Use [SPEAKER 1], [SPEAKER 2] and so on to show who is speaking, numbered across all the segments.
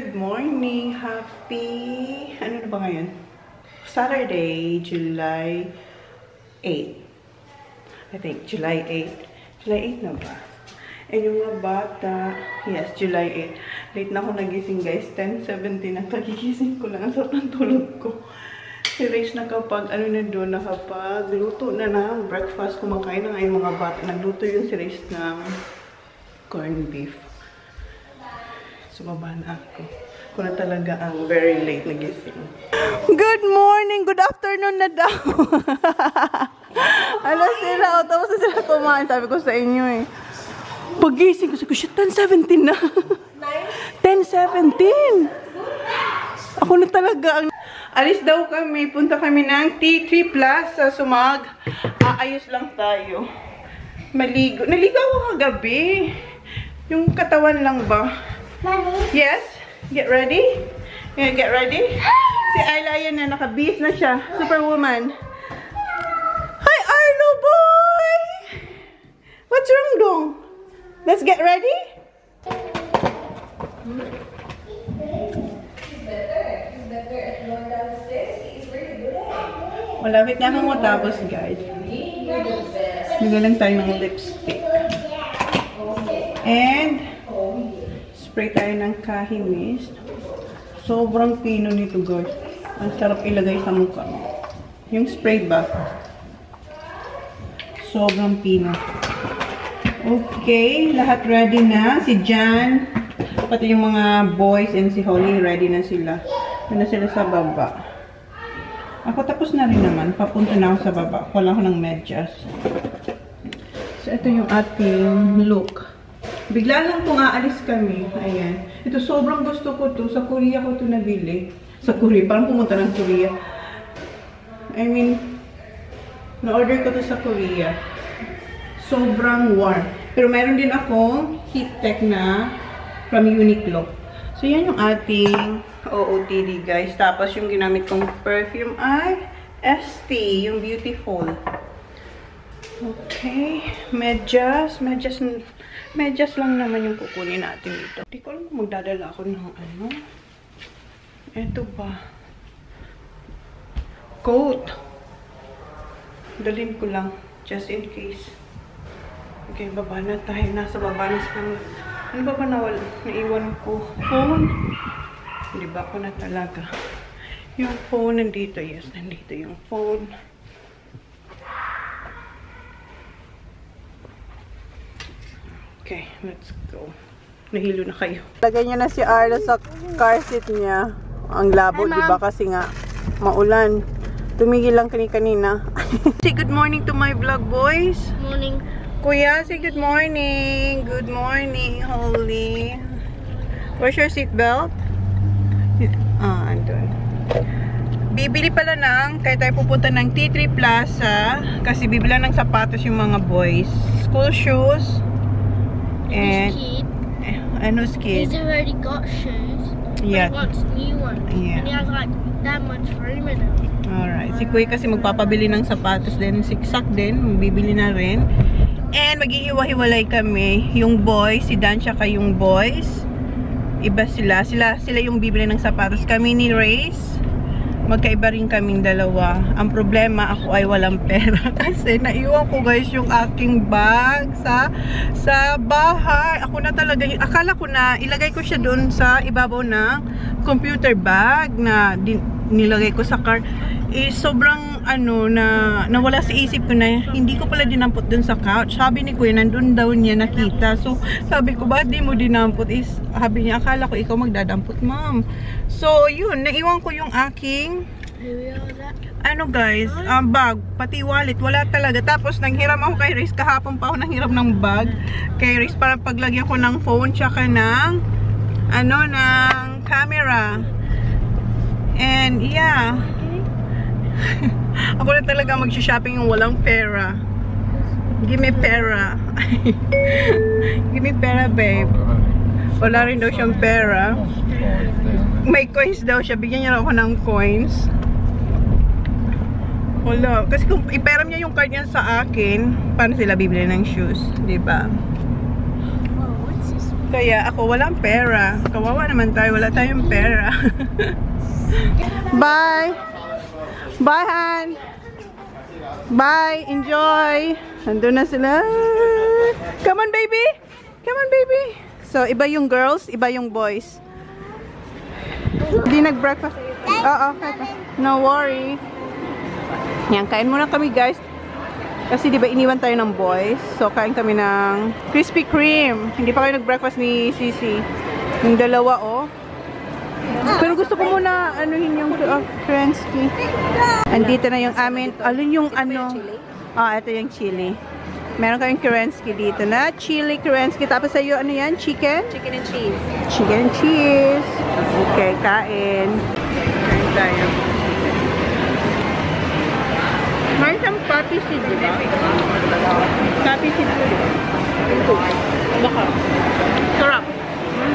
[SPEAKER 1] Good morning! Happy... ano na ba ngayon? Saturday, July 8. I think, July 8. July 8 na ba? And yung mga bata... Yes, July 8. Late na ako nagising guys. 10:17 na. Kagigising ko lang. Ang sarap ng tulog ko. Si Rach nakapag... ano na doon? Nakapag... luto na ng breakfast. Kumakain na nga yung mga bata. Nagluto yung si Rach ng corned beef. Sumaba na ako. Ako na talaga ang very late nagising. Good morning! Good afternoon na daw! Alas sila. O, tapos na sila kumain. Sabi ko sa inyo eh. Pagising ko, sabi ko, shit, 10:17 na. 10:17! Ako na talaga ang... Alis daw kami. Punta kami ng T3 Plaza. Sumag. Aayos lang tayo. Maligo. Naligo ako kagabi. Yung katawan lang ba? Mommy? Yes? Get ready? Yeah, get ready? Si Ayla yan na. Nakabihis na siya. Superwoman. Hi, Arlo boy! What's wrong, dong? Let's get ready? Malapit na akong matapos, guys. Bigyan lang tayo ng lipstick. And spray tayo ng Kahiwalay. Sobrang pino nito, guys. Ang sarap ilagay sa mukha. Yung spray ba? Sobrang pino. Okay, lahat ready na. Si Jan, pati yung mga boys and si Holly, ready na sila. Na sila sa baba. Ako tapos na rin naman. Papunta na ako sa baba. Wala ko ng medyas. So, ito yung ating look. Bigla lang kung aalis kami. Ayan. Ito, sobrang gusto ko to. Sa Korea ko to nabili. Sa Korea. Parang pumunta ng Korea. I mean, na-order ko to sa Korea. Sobrang warm. Pero meron din akong heat tech na from Uniqlo. So, yan yung ating OOTD, guys. Tapos, yung ginamit kong perfume ay ST, yung Beautiful. Okay. Medyas lang naman yung kukunin natin dito. Hindi ko alam kung magdadala ako ng ano. Ito ba? Coat. Dalhin ko lang. Just in case. Okay, baba na tayo. Nasa baba na sila. Ano ba nawala? Naiwan ko. Phone. Hindi ba ako na talaga? Yung phone nandito. Yes, nandito yung phone. Okay, let's go. Nahilo na kayo. Lagay niya na si Arlo sa car seat niya. Ang labo, di ba? Kasi nga, maulan. Tumigil lang kanina. Say good morning to my vlog, boys.
[SPEAKER 2] Morning.
[SPEAKER 1] Kuya, say good morning. Good morning, Holly. Where's your seatbelt? Ah, andun. Bibili pala ng, kaya tayo pupunta ng T3 Plaza. Kasi bibili ng sapatos yung mga boys. School shoes. And who's kid?
[SPEAKER 2] He's already got shoes.
[SPEAKER 1] Yeah.
[SPEAKER 2] But he wants new ones.
[SPEAKER 1] Yeah.
[SPEAKER 2] And he has like that much room in it.
[SPEAKER 1] Alright. Si Kuya kasi magpapabili ng sapatos din. Siksak din. Bibili na rin. And maghihiwa-hiwalay kami. Yung boys, si Dan tsaka yung boys. Iba sila. Sila yung bibili ng sapatos. Kami ni Race. Magkaiba rin kaming dalawa. Ang problema, ako ay walang pera. Kasi naiwan ko guys yung aking bag sa bahay. Ako na talaga, akala ko na ilagay ko siya doon sa ibabaw ng computer bag na nilagay ko sa car. Eh, sobrang nawala sa isip ko na hindi ko pala dinampot doon sa couch. Sabi ni Kuya, nandun daw niya nakita. So, sabi ko, ba't di mo dinampot? Sabi niya, akala ko ikaw magdadampot, ma'am. So, yun, naiwan ko yung aking guys, bag, pati wallet, wala talaga. Tapos, nanghiram ako kay Riz. Kahapon pa ako nanghiram ng bag kay Riz para paglagyan ko ng phone tsaka ng ng camera. And, yeah. Ako na talaga mag-shopping yung walang pera. Give me pera. Give me pera, babe. Wala rin daw siyang pera. May coins daw siya. Bigyan niya ako ng coins. Wala. Kasi kung iperam niya yung card niya sa akin, paano sila bibili ng shoes? Diba?
[SPEAKER 2] Oh, what's this one?
[SPEAKER 1] Kaya ako walang pera. Kawawa naman tayo, wala tayong pera. Bye! Bye, Han! Bye! Enjoy! Nandun na sila. Come on, baby! Come on, baby! So, iba yung girls, iba yung boys. Hindi nag-breakfast. Oo, okay. No worry. Yan, kain muna kami, guys. Kasi di ba iniwan tayo ng boys. So, kain kami ng Krispy Kreme. Hindi pa kayo nag-breakfast ni Sisi. Yung dalawa, oh. Pero gusto ko muna anuhin yung Krensky. Andito na yung amin. Alin yung ano? Ito yung chili. Meron kayong Krensky dito na. Chili Krensky. Tapos sa'yo, ano yan? Chicken?
[SPEAKER 2] Chicken and cheese.
[SPEAKER 1] Chicken and cheese. Okay, kain. Kain tayo. May isang poppy seed, di ba? Poppy seed ko yun. Baka. Sarap.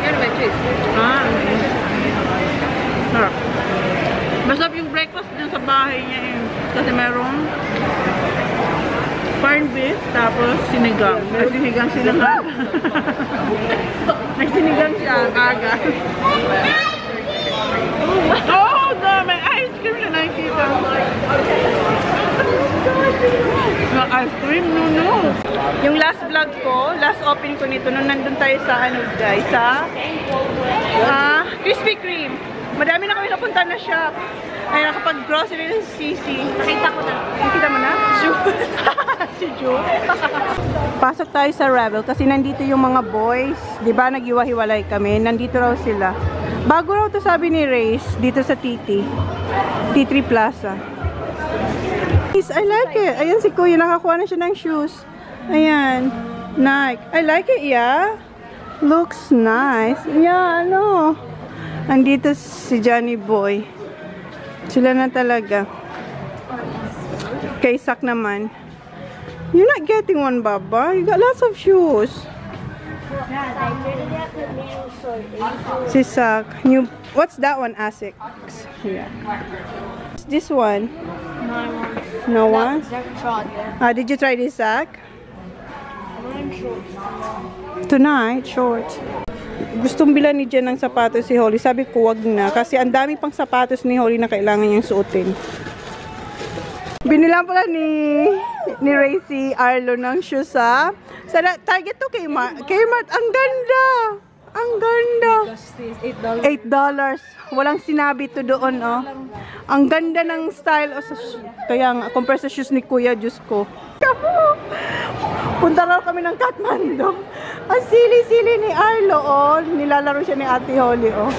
[SPEAKER 1] Yan may cheese. Sarap. Masarap yung breakfast dun sa bahay niya eh. Kasi meron corned beef, tapos sinigang. May sinigang silang aga. May sinigang siya aga. Oh, no! May ice cream na nakikita. May ice cream? No. Yung last vlog ko, last open ko nito, nung nandun tayo sa ano guys, sa Krispy Kreme. Madami na kami napunta na shop. Ay, nakapag-grocery ng Sisi.
[SPEAKER 2] Nakita ko na.
[SPEAKER 1] Nakita mo na? Si Ju. Pasok tayo sa Rebel kasi nandito yung mga boys. Diba nag-iwa-hiwalay kami? Nandito raw sila. Bago raw to sabi ni Reyes dito sa T3 Plaza. I like it. Ayan si Kuya, nakakuha na siya ng shoes. Ayan. Nike. I like it, yeah. Looks nice. Yeah, ano. Andito si Johnny Boy. Sila na talaga. Kay Sak naman. You're not getting one, Baba. You got lots of shoes. Si Sak. What's that one, Asics? Yeah. What's this one? No one? Did you try this, Sak? Tonight, shorts. Gustong bilan ni Jen ng sapatos si Holly. Sabi ko, wag na. Kasi ang dami pang sapatos ni Holly na kailangan niyang suotin. Binilang pala ni Ray si Arlo ng shoes sa Target to Kmart. Kmart, ang ganda! Ang ganda! $8. Walang sinabi to doon, oh. Ang ganda ng style. Kaya nga, compare sa shoes ni Kuya, Diyos ko. Punta raw kami ng Kathmandu. Ang sili-sili ni Arlo, oh. Nilalaro siya ni Ate Holly, oh.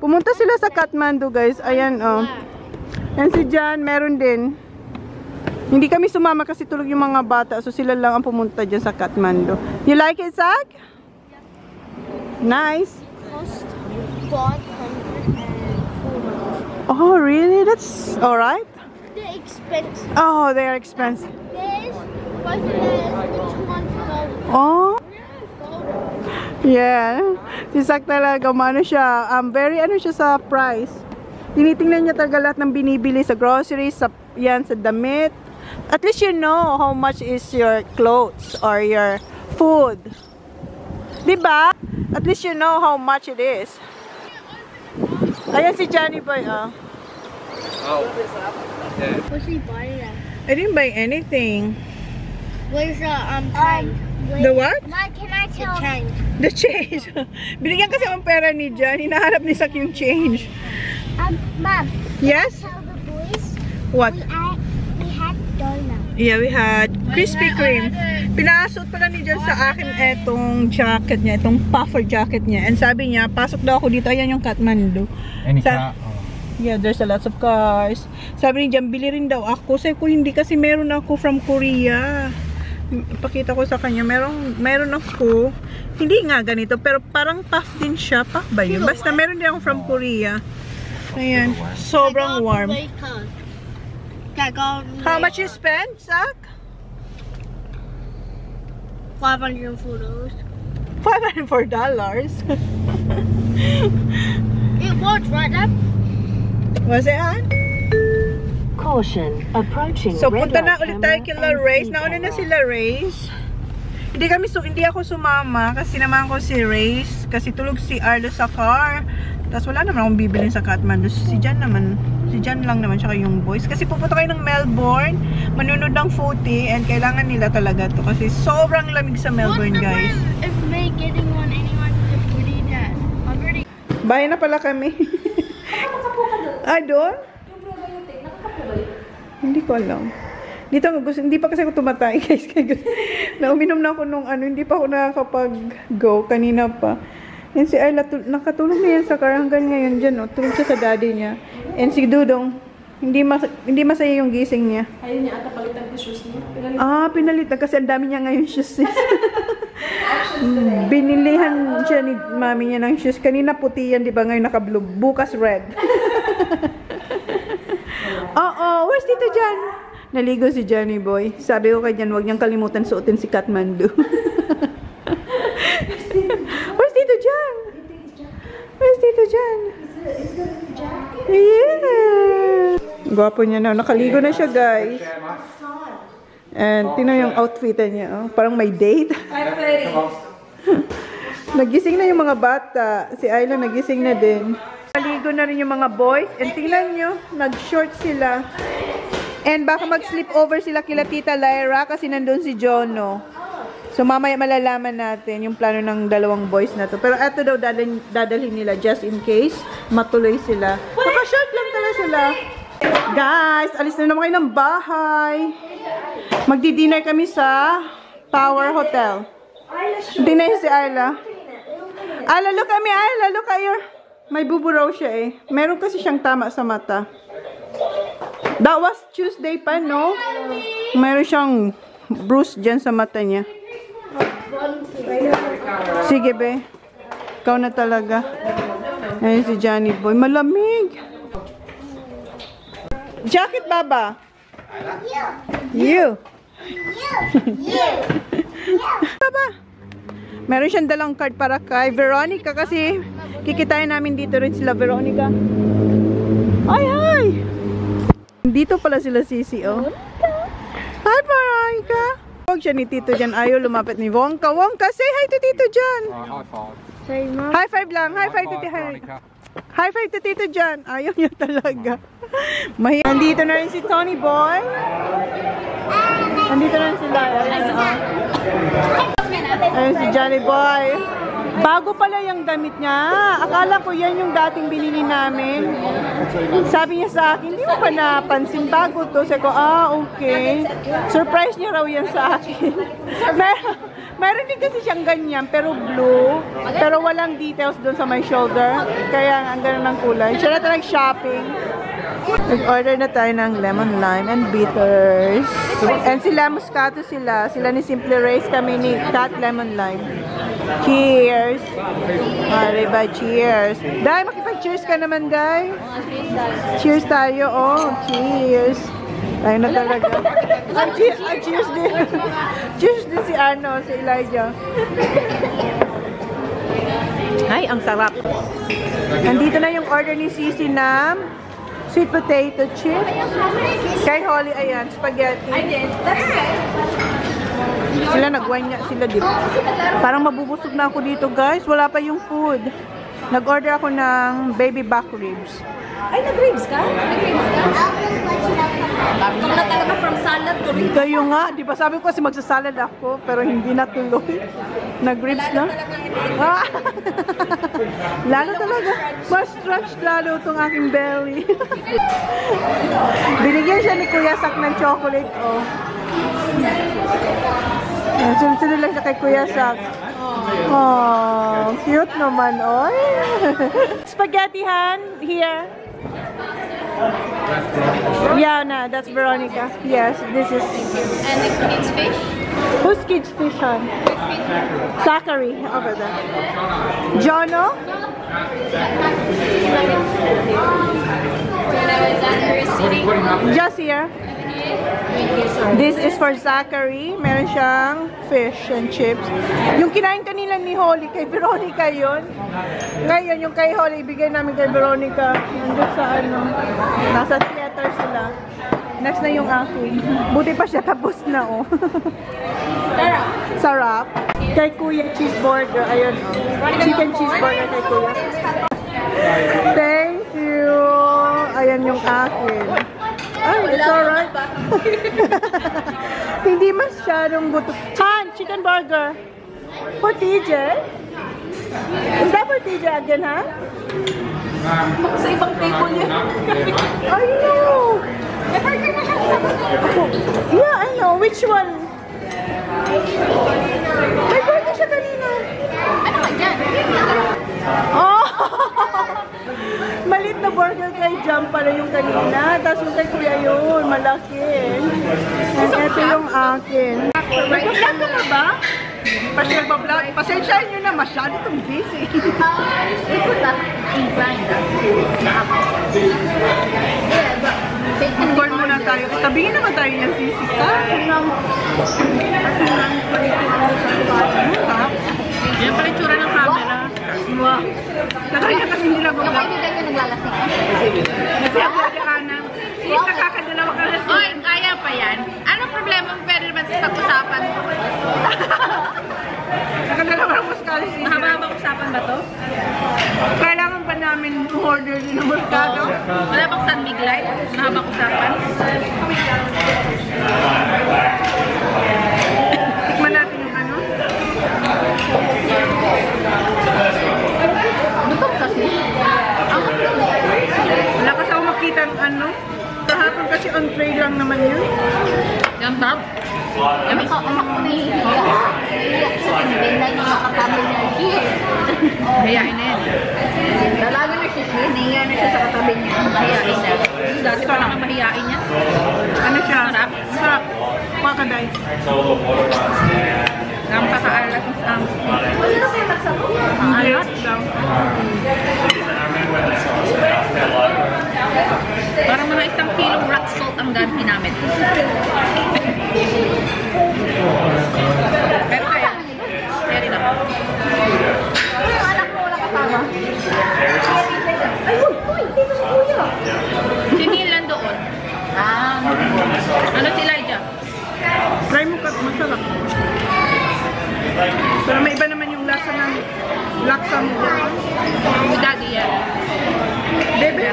[SPEAKER 1] Pumunta sila sa Kathmandu, guys. Ayan, oh. Yan si Jan, meron din. Hindi kami sumama kasi tulog yung mga bata. So sila lang ang pumunta dyan sa Kathmandu. You like it, Zach? Nice.
[SPEAKER 2] Cost $504.
[SPEAKER 1] Oh, really? That's alright.
[SPEAKER 2] They're expensive.
[SPEAKER 1] Oh, they are expensive.
[SPEAKER 2] There's both of those $200.
[SPEAKER 1] Oh. Yeah. Si Zach talaga, ano siya, very ano siya sa price. Tinitingnan niya talaga lahat ng binibili sa groceries, sa damit. At least you know how much is your clothes or your food. Diba? At least you know how much it is. Ayan si Johnny Boy, oh.
[SPEAKER 2] What's he buying at?
[SPEAKER 1] I didn't buy anything.
[SPEAKER 2] Where's the change?
[SPEAKER 1] The what?
[SPEAKER 2] Mom, can I tell? The change.
[SPEAKER 1] The change. Binigyan kasi ang pera ni Jan. Hinahanap ni Sak yung change.
[SPEAKER 2] Mom.
[SPEAKER 1] Yes?
[SPEAKER 2] Tell the boys.
[SPEAKER 1] What?
[SPEAKER 2] We had donuts.
[SPEAKER 1] Yeah, we had Krispy Kreme. Pinasot pala ni Jan sa akin etong jacket niya, itong puffer jacket niya. And sabi niya, pasok daw ako dito. Ayan yung Kathmandu. Yeah, there's a lots of cars. Sabi ni Jan, bili rin daw ako. Sabi ko, hindi kasi meron ako from Korea. Pakita ko sa kanya, meron ako. Hindi nga ganito, pero parang puff din siya. Puff ba yun? Basta meron din ako from Korea. Ayan, sobrang warm. How much you spend, Zach?
[SPEAKER 2] $504.
[SPEAKER 1] $504?
[SPEAKER 2] It was, right, Dad?
[SPEAKER 1] Was it, Han?
[SPEAKER 3] Caution, approaching
[SPEAKER 1] So,
[SPEAKER 3] red
[SPEAKER 1] punta na
[SPEAKER 3] light
[SPEAKER 1] ulit tayo
[SPEAKER 3] camera
[SPEAKER 1] kila
[SPEAKER 3] and
[SPEAKER 1] Reyes.
[SPEAKER 3] speed
[SPEAKER 1] Nauna na
[SPEAKER 3] camera.
[SPEAKER 1] sila Reyes. Hindi ako sumama kasi sinamahan ko si Race kasi tulog si Arlo sa car. Tapos wala naman akong bibilin sa Kathmandu. Si Jan lang naman siya yung boys. Kasi pupunta kayo ng Melbourne, manunod ng footy, and kailangan nila talaga to kasi sobrang lamig sa Melbourne, guys.
[SPEAKER 2] If May getting one, anyone can footy that. Already.
[SPEAKER 1] Bayan na pala kami. Ay, doon? Hindi ko alam. Hindi pa kasi ako tumatay, guys. Nauminom na ako nung hindi pa ako nakakapag-go kanina pa. And si Ayla, nakatulog na yan sa car hanggang ngayon dyan, no? Tulog siya sa daddy niya. And si Dudong, hindi masaya yung gising niya.
[SPEAKER 3] Ayaw niya ata palitan ko shoes niya.
[SPEAKER 1] Pinalitan kasi ang dami niya ngayon shoes. Binilihan siya ni mami niya ng shoes. Kanina puti yan, di ba? Ngayon naka-blue. Bukas red. Where's Tito Jan? Naligo si Johnny Boy. Sabi ko kay Jan, huwag niyang kalimutan suotin si Kathmandu. Where's Tito Jan? Where's Tito Jan? Yeah! Gwapo niya na. Nakaligo na siya, guys. And tingnan yung outfit niya. Oh. Parang may date. Nagising na yung mga bata. Si Ayla nagising na din. Nakaligo na rin yung mga boys. And tingnan nyo, nag-short sila. And baka mag-sleep over sila kila Tita Lyra kasi nandun si Jono. So mamaya malalaman natin yung plano ng dalawang boys na to. Pero eto daw dadalhin nila just in case matuloy sila. Naka-short lang talaga sila. Guys, alis na naman kayo ng bahay. Magdi-dinner kami sa Tower Hotel. Dinner si Ayla. Ayla, look at me. Ayla, look at your... May buburaw siya eh. Meron kasi siyang tama sa mata. That was Tuesday pa, no? Meron siyang bruise dyan sa mata niya. Sige, be. Ikaw na talaga. Ayun si Johnny Boy. Malamig. Jacket, Baba. You. Baba. Meron siyang dalang card para kay Veronica kasi kikitain namin dito rin sila, Veronica. Ay, hi! Dito pala sila Sisi, oh. Hi, Veronica! Huwag siya ni Tito Jan. Ayaw lumapit ni Wongka. Wongka, say hi to Tito Jan!
[SPEAKER 4] High five.
[SPEAKER 2] Say no.
[SPEAKER 1] High five lang. High five to Tito Jan. High five to Tito Jan. Ayaw niya talaga. Nandito na rin si Tony Boy. Nandito na rin sila. Ayun si Johnny Boy. Bago pala yung damit niya. Akala ko yan yung dating binili namin. Sabi niya sa akin, hindi mo pa napansin bago to. Sabi ko, okay. Surprise niya raw yan sa akin. Meron din kasi siyang ganyan, pero blue. Pero walang details doon sa my shoulder. Kaya ang ganun ng kulay. Siya na tayo nag-shopping. Nag-order na tayo ng lemon, lime, and bitters. And sila, Moscato sila. Sila ni Simple Race, kami ni Cat Lemon Lime. Cheers! Diba? Cheers! Dahil makipag-cheers ka naman, guys. Cheers tayo, oh. Cheers! Tayo na talaga. Cheers din. Cheers din si si Elijah. Ay, ang sarap. Nandito na yung order ni Sisi na sweet potato chips. Kay Holly, ayan, spaghetti. I did. That's okay. Sila nag-wine nga sila, di ba? Parang mabubusog na ako dito, guys. Wala pa yung food. Nag-order ako ng baby back ribs.
[SPEAKER 3] Ay, nag-ribs ka? Hindi na talaga from salad to ribs.
[SPEAKER 1] Kayo nga, di ba? Sabi ko kasi magsasalad ako, pero hindi natuloy. Nag-ribs na. Lalo talaga. Mas-stretch lalo itong aking belly. Binigyan siya ni Kuya Sak ng chocolate, oh. Sunod-sunod lang siya kay Kuya Sak. Oh, cute naman, oy. Spaghetti Han, here. Yeah, no, that's Veronica. Yes, this is.
[SPEAKER 3] And the kids fish?
[SPEAKER 1] Who's kids fish, Han? Zachary, over there. Jono? Just here. This is for Zachary. Meron siyang fish and chips. Yung kinain kanila ni Holly, kay Veronica yun. Ngayon, yung kay Holly, ibigay namin kay Veronica. Nandun sa nasa theater sila. Next na yung akin. Buti pa siya tapos na, oh.
[SPEAKER 3] Sarap.
[SPEAKER 1] Sarap. Kay Kuya cheeseburger. Ayun, oh. Chicken cheeseburger kay Kuya. Thank you. Ayan yung akin. Ay, it's alright. Hindi masyadong buto. Han, chicken burger. For TJ? Is that for TJ again, ha?
[SPEAKER 3] Sa ibang table yun.
[SPEAKER 1] I know. Yeah, I know. Which one? May burger siya kanina.
[SPEAKER 3] Ano ka dyan?
[SPEAKER 1] Oh! Malit na burger kay Jam pala yung kanina. Tapos yung kay Kuya yun, malaki. And ito yung akin. Nag-vlog ka na ba? Nag-vlog. Pasensyahan nyo na, masyado itong busy. Corn muna tayo. Tabihin naman tayo ng sisika. Yan pala itsura ng camera. Wow. Nakaya kasi hindi lang
[SPEAKER 3] Yung kayo din yung naglalasing.
[SPEAKER 1] Nagpapagdaanan. Sis, nakakadalawa ka lasing.
[SPEAKER 3] Oy, kaya pa yan. Anong problema mo pwede naman sa pag-usapan?
[SPEAKER 1] Nakadalawa ng muskado.
[SPEAKER 3] Mahaba-habang usapan ba to?
[SPEAKER 1] Kailangan pa namin order din ng muskado.
[SPEAKER 3] Wala bang San Miglay? Mahabang usapan?
[SPEAKER 1] Tikman natin yung ano.
[SPEAKER 3] Lutong kasi.
[SPEAKER 1] Wala kasi ako makita ng ano. Kahapon kasi on tray lang naman yun.
[SPEAKER 3] Yung tab? Yung ako nahihiya. Nahihiya sa hindi na yung makatabi niya.
[SPEAKER 1] Hayain na yan.
[SPEAKER 3] Lalo na siya siya. Nahihiya na siya sa katabi niya. Mahiyain na. Dati pa lang ang mahiyain niya.
[SPEAKER 1] Ano siya?
[SPEAKER 3] Sarap.
[SPEAKER 1] Sarap. Pakaday.
[SPEAKER 3] Ang pakaalat ng sampo. Wala na kayo magsabo?
[SPEAKER 1] Alat daw.
[SPEAKER 3] Parang mga 1 kilong rock salt ang ganti namin. Pero kaya, carry na. Yung anak mo wala kasama? Ay, uy, dito sa kuya. Si Nila doon. Ano si Elijah?
[SPEAKER 1] Try mo kat masarap. Pero may iba naman yung lasa ng laksa mo.
[SPEAKER 3] Si Daddy yan.
[SPEAKER 1] Bebe?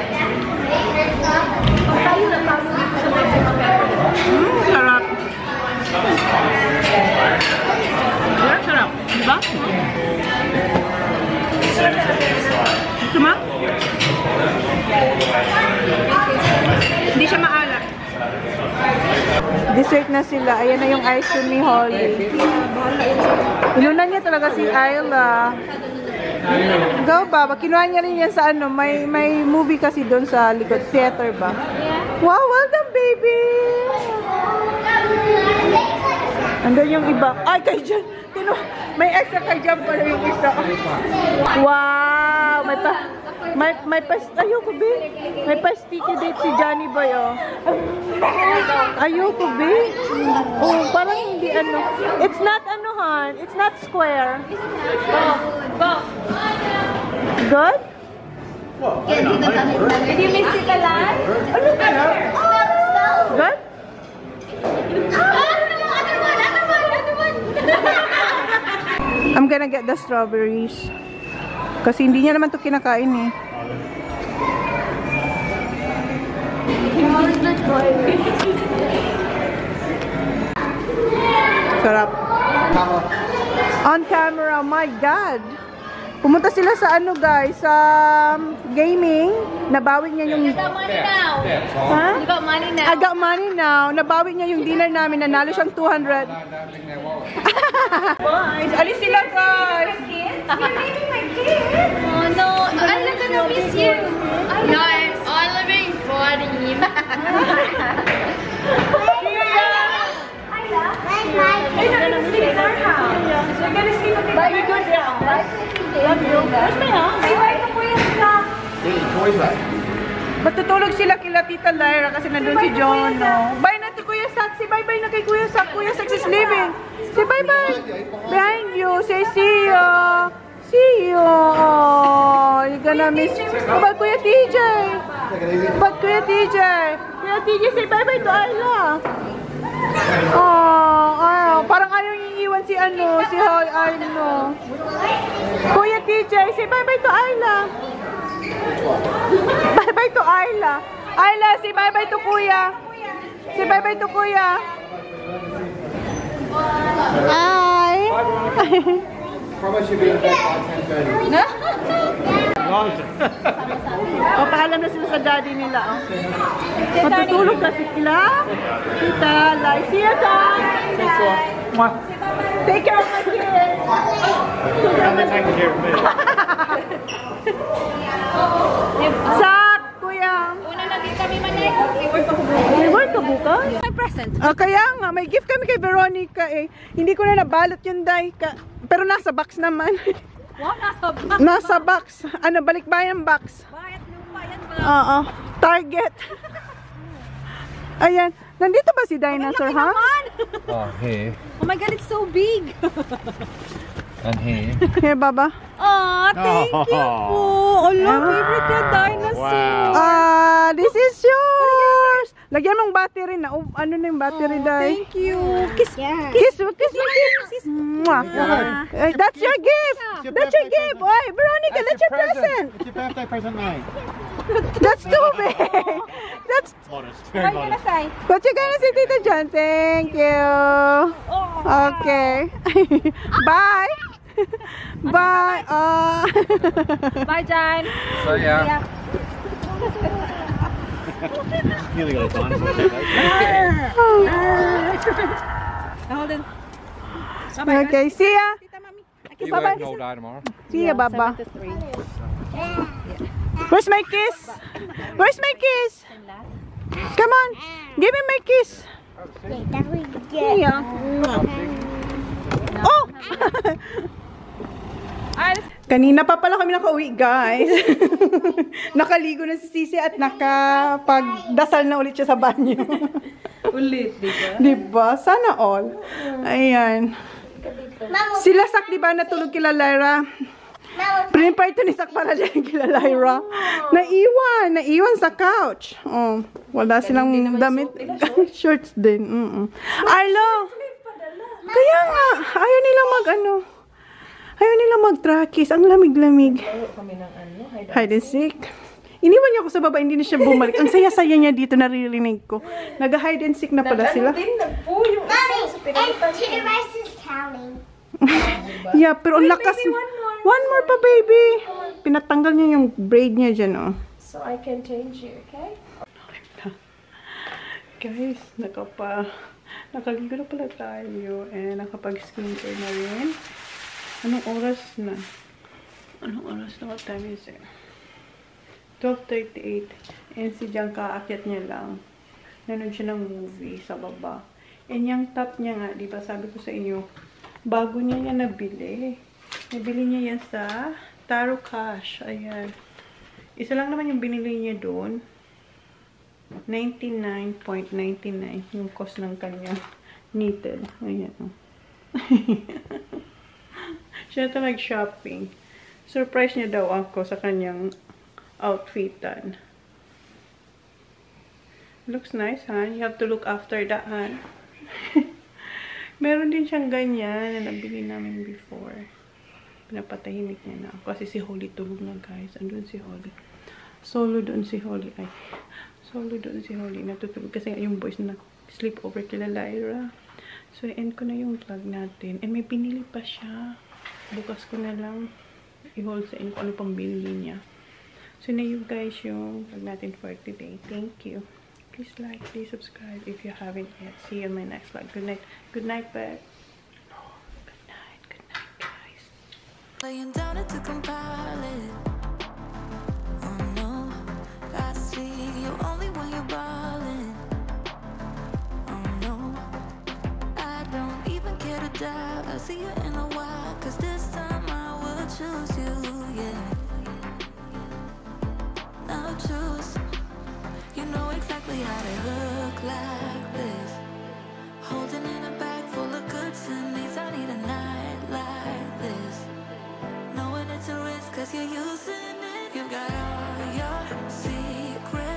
[SPEAKER 1] Sarap.
[SPEAKER 3] Yeah, sarap. Diba?
[SPEAKER 1] Gusto mo? Hindi siya maalat. Dessert na sila. Ayan na yung ice cream ni Holly. Inunan niya talaga si Ayla. Go ba? Kinuha niya rin yan sa ano. May movie kasi doon sa likod. Theater ba? Wow, well done, baby! Andun yung iba. Ay, kay Jan. May extra kay Jan pala yung isa. Wow! Ayoko, be. May pa-sticky date si Johnny Boy, oh. Ayoko, be. Oh, parang hindi ano. It's not ano, Han. It's not square.
[SPEAKER 3] Go!
[SPEAKER 1] Good?
[SPEAKER 3] Did you miss it a lot?
[SPEAKER 1] Good? I'm gonna get the strawberries. Kasi hindi niya naman to kinakain eh. Sarap. On camera, my God. Pumunta sila sa ano guys, sa gaming. Nabawi niya yung...
[SPEAKER 3] You got money now.
[SPEAKER 1] Ha?
[SPEAKER 3] You got money now.
[SPEAKER 1] I got money now. Nabawi niya yung dinner namin. Nanalo siyang 200. Guys, alis sila guys.
[SPEAKER 3] You're leaving my kids. Oh no, I'm not gonna miss you. No, I'm all living for him. They're not gonna sleep in our house. They're gonna sleep in our house. Right? Love you. Where's my house? Ay, wait na po yung stuff.
[SPEAKER 1] Matutulog sila kila Tita Lyra kasi nandun si John, no? Bye na to Kuya Sak. Say bye-bye na kay Kuya Sak. Kuya Sak is leaving. Say bye-bye. Behind you. Say see you. See you. Oh, you're gonna miss. Bye, Kuya TJ. But Kuya TJ, say bye-bye to Ayla. Oh, parang ayaw niyong iwan si ano, si Ayla. Kuya TJ, say bye-bye to Ayla. Bye-bye to Ayla. Ayla, say bye-bye to Kuya. Say bye-bye to Kuya. Hi.
[SPEAKER 4] Promise you'll be in bed by 10:30.
[SPEAKER 1] O, paalam na sila sa daddy nila. Oh. Matutulog kasi sila. Tita, like, see you, Don. Take care of my kids.
[SPEAKER 4] Take care of me.
[SPEAKER 1] Sak, kuya.
[SPEAKER 3] Una lagi kami manay. Reward pa ko.
[SPEAKER 1] Reward ka bukas?
[SPEAKER 3] My present.
[SPEAKER 1] Kaya nga, may gift kami kay Veronica eh. Hindi ko na nabalot yung dye. Pero nasa box naman.
[SPEAKER 3] Wow, nasa box.
[SPEAKER 1] Nasa box. Ano, balikbayan box.
[SPEAKER 3] Bayad lupa yan ba?
[SPEAKER 1] Oo. Target. Ayan. Nandito ba si Dinosaur, ha?
[SPEAKER 4] Oh, here.
[SPEAKER 3] Oh my God, it's so big.
[SPEAKER 4] And here.
[SPEAKER 1] Here, Baba.
[SPEAKER 3] Oh, thank you po. Oh, favorite niya dinosaur.
[SPEAKER 4] Wow.
[SPEAKER 1] This is yours. Lagyan mong battery na. Ano na yung battery, Day?
[SPEAKER 3] Thank you. Kiss.
[SPEAKER 1] Kiss. Mwah. That's your gift. That's your gift. Oy, Veronica, that's your present.
[SPEAKER 4] It's your birthday present, mate.
[SPEAKER 1] That's too big. That's
[SPEAKER 4] Modest. Very modest.
[SPEAKER 1] what you gonna say, Tita John? Thank you. Okay. Bye. Bye.
[SPEAKER 3] Bye, John.
[SPEAKER 4] So, yeah. Nearly got a dinosaur today.
[SPEAKER 3] Hold on.
[SPEAKER 1] Okay, see ya.
[SPEAKER 4] You working all day tomorrow?
[SPEAKER 1] See ya, Baba. Where's my kiss? Where's my kiss? Come on, give me my kiss. Yeah. Oh! Kanina pa pala kami nakauwi, guys. Nakaligo na si Sisi at nakapagdasal na ulit siya sa banyo.
[SPEAKER 3] Ulit, di ba?
[SPEAKER 1] Diba? Sana all. Ayan. Sila Sak, diba, natulog kila Lyra? Prepare ito ni Sak para dyan kila Lyra. Naiwan sa couch. Oh, wala silang damit. Shorts din. Arlo! Kaya nga, ayaw nila mag-trackies. Ang lamig-lamig. Hide and seek. Iniwan niya ako sa baba, hindi na siya bumalik. Ang saya-saya niya dito, naririnig ko. Nag-hide and seek na pala sila.
[SPEAKER 2] Mommy, and Tita Rice is counting.
[SPEAKER 1] Yeah, pero ang lakas. One more pa, baby. Pinatanggal niya yung braid niya dyan, oh.
[SPEAKER 3] So I can change you, okay?
[SPEAKER 1] Guys, nakaligo na pala tayo. And nakapag-skincare na rin. Anong oras na? What time is it? 12:38. And si Jan kaakyat niya lang. Nanood siya ng movie sa baba. And yung top niya nga, diba sabi ko sa inyo, bago niya yan nabili. Nabili niya yan sa Taro Cash. Ayan. Isa lang naman yung binili niya doon. 99.99 yung cost ng kanyang knitted. Ayan. Siya ito nag-shopping. Surprise niya daw ako sa kanyang outfitan. Looks nice, huh? You have to look after that, huh? Meron din siyang ganyan na nabili namin before. Pinapatahimik niya na ako. Kasi si Holly tulog na, guys. Andun si Holly. Solo doon si Holly. Natutulog kasi yung boys na sleep over kila Lyra. So, end ko na yung vlog natin. And may pinili pa siya. Bukas ko na lang i-hold sa inyo kung ano pang binili niya. So, na you guys yung vlog natin for today. Thank you. Please like, please subscribe if you haven't yet. See you in my next vlog. Good night. Good night, Beth. Good night, guys.
[SPEAKER 5] Laying down to compile it. Oh no, I see you only when you're ballin'. Oh no, I don't even care to doubt. I'll see you in a while, 'cause this time I will choose you, yeah. Now choose. You know exactly how to look like this. Holding in a bag full of goods and needs. I need a night like this. Knowing it's a risk 'cause you're using it. You've got all your secrets.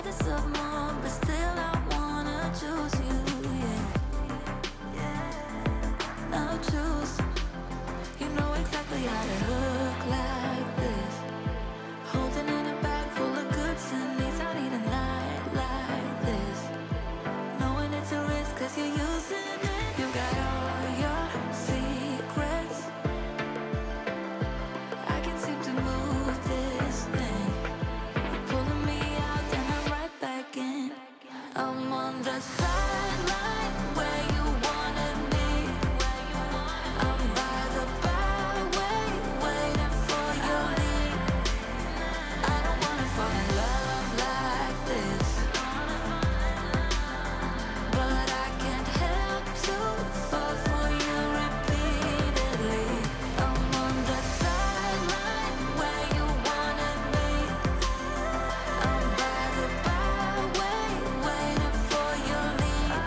[SPEAKER 5] deserve more, but still I wanna choose you. Yeah, now choose. You know exactly how to look like this. Holding in a bag full of goods and needs. I need a night like this. Knowing it's a risk 'cause you're using it. You got all your secrets. I can seem to move this thing. You're pulling me out, then I'm right back in. I'm on the sideline where you wanted me. I'm by the byway, waiting for your lead. I don't wanna fall in love like this, but I can't help to fall for you repeatedly. I'm on the sideline where you wanted me. I'm by the byway, waiting for your lead.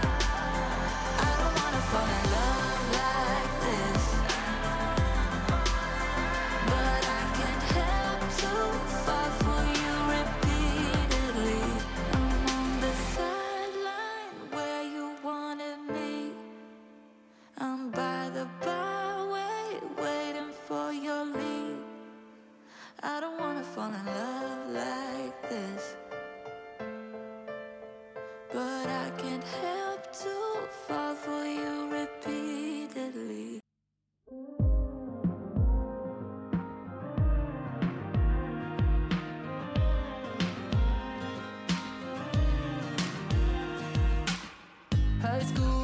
[SPEAKER 5] I don't wanna fall in love like this, but I can't help to fall for you repeatedly. I'm on the sideline where you wanted me. I'm by the byway, waiting for your lead. I don't wanna fall in love like this, but I can't help to fall for you repeatedly. High school